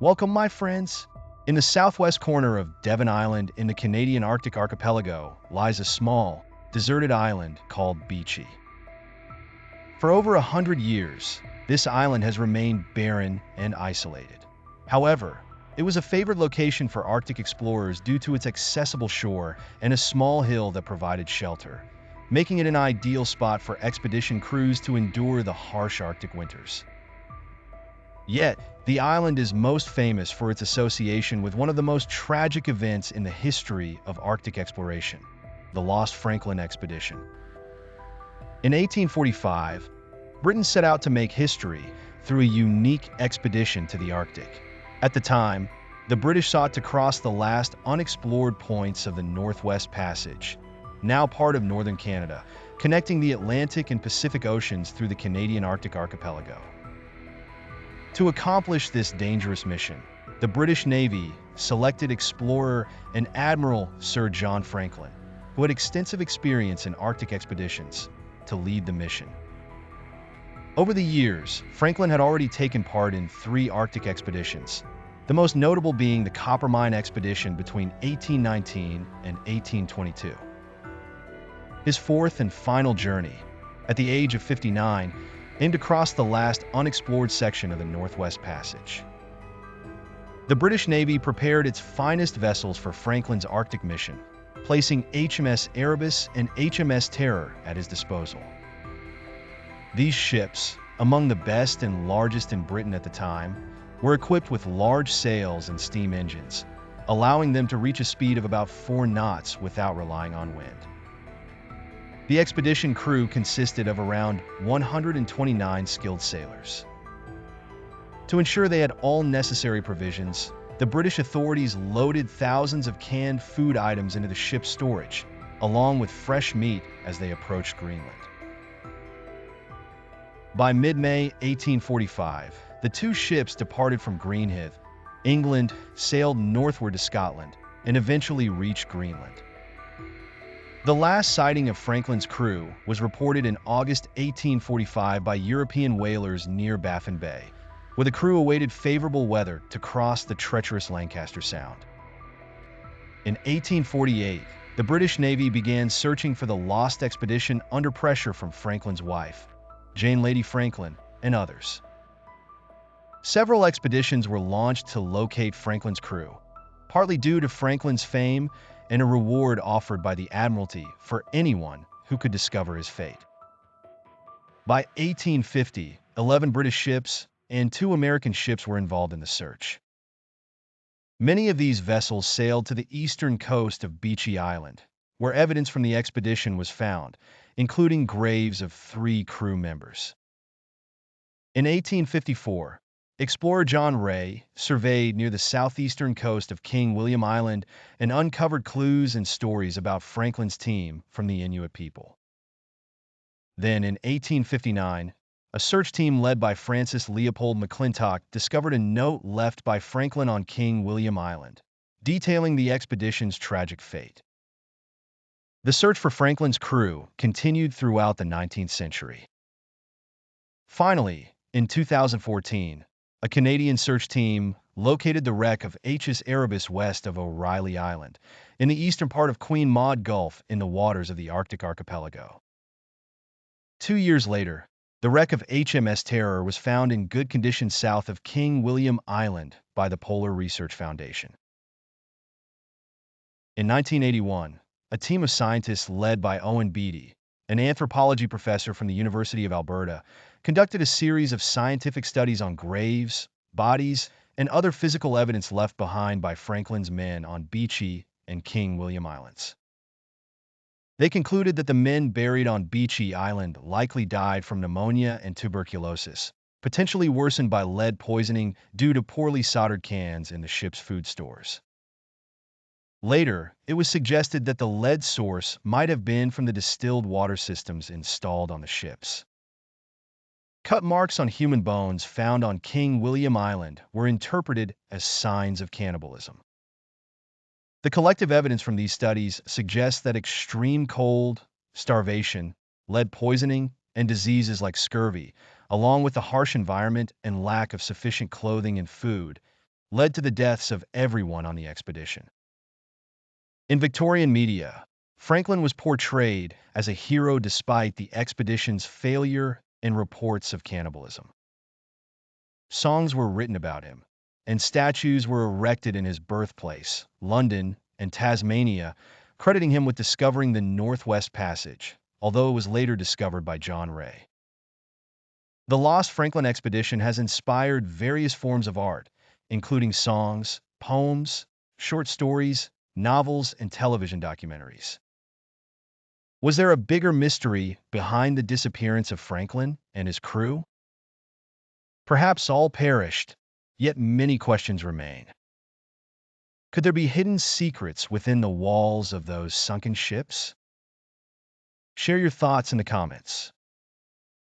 Welcome, my friends. In the southwest corner of Devon Island in the Canadian Arctic archipelago lies a small, deserted island called Beachy. For over 100 years, this island has remained barren and isolated. However, it was a favored location for Arctic explorers due to its accessible shore and a small hill that provided shelter, making it an ideal spot for expedition crews to endure the harsh Arctic winters. Yet, the island is most famous for its association with one of the most tragic events in the history of Arctic exploration, the Lost Franklin expedition. In 1845, Britain set out to make history through a unique expedition to the Arctic. At the time, the British sought to cross the last unexplored points of the Northwest Passage, now part of northern Canada, connecting the Atlantic and Pacific Oceans through the Canadian Arctic archipelago. To accomplish this dangerous mission, the British Navy selected explorer and Admiral Sir John Franklin, who had extensive experience in Arctic expeditions, to lead the mission. Over the years, Franklin had already taken part in 3 Arctic expeditions, the most notable being the Coppermine expedition between 1819 and 1822. His fourth and final journey, at the age of 59, aimed to cross the last unexplored section of the Northwest Passage. The British Navy prepared its finest vessels for Franklin's Arctic mission, placing HMS Erebus and HMS Terror at his disposal. These ships, among the best and largest in Britain at the time, were equipped with large sails and steam engines, allowing them to reach a speed of about 4 knots without relying on wind. The expedition crew consisted of around 129 skilled sailors. To ensure they had all necessary provisions, the British authorities loaded thousands of canned food items into the ship's storage, along with fresh meat as they approached Greenland. By mid-May 1845, the 2 ships departed from Greenhithe, England, sailed northward to Scotland, and eventually reached Greenland. The last sighting of Franklin's crew was reported in August 1845 by European whalers near Baffin Bay, where the crew awaited favorable weather to cross the treacherous Lancaster Sound. In 1848, the British Navy began searching for the lost expedition under pressure from Franklin's wife, Jane Lady Franklin, and others. Several expeditions were launched to locate Franklin's crew, partly due to Franklin's fame and a reward offered by the Admiralty for anyone who could discover his fate. By 1850, 11 British ships and 2 American ships were involved in the search. Many of these vessels sailed to the eastern coast of Beachy Island, where evidence from the expedition was found, including graves of 3 crew members. In 1854, explorer John Ray surveyed near the southeastern coast of King William Island and uncovered clues and stories about Franklin's team from the Inuit people. Then, in 1859, a search team led by Francis Leopold McClintock discovered a note left by Franklin on King William Island, detailing the expedition's tragic fate. The search for Franklin's crew continued throughout the 19th century. Finally, in 2014, a Canadian search team located the wreck of HMS Erebus west of O'Reilly Island, in the eastern part of Queen Maud Gulf in the waters of the Arctic archipelago. 2 years later, the wreck of HMS Terror was found in good condition south of King William Island by the Polar Research Foundation. In 1981, a team of scientists led by Owen Beattie, an anthropology professor from the University of Alberta, conducted a series of scientific studies on graves, bodies, and other physical evidence left behind by Franklin's men on Beachy and King William Islands. They concluded that the men buried on Beachy Island likely died from pneumonia and tuberculosis, potentially worsened by lead poisoning due to poorly soldered cans in the ship's food stores. Later, it was suggested that the lead source might have been from the distilled water systems installed on the ships. Cut marks on human bones found on King William Island were interpreted as signs of cannibalism. The collective evidence from these studies suggests that extreme cold, starvation, lead poisoning, and diseases like scurvy, along with the harsh environment and lack of sufficient clothing and food, led to the deaths of everyone on the expedition. In Victorian media, Franklin was portrayed as a hero despite the expedition's failure and reports of cannibalism. Songs were written about him, and statues were erected in his birthplace, London and Tasmania, crediting him with discovering the Northwest Passage, although it was later discovered by John Ray. The Lost Franklin expedition has inspired various forms of art, including songs, poems, short stories, novels, and television documentaries. Was there a bigger mystery behind the disappearance of Franklin and his crew? Perhaps all perished, yet many questions remain. Could there be hidden secrets within the walls of those sunken ships? Share your thoughts in the comments.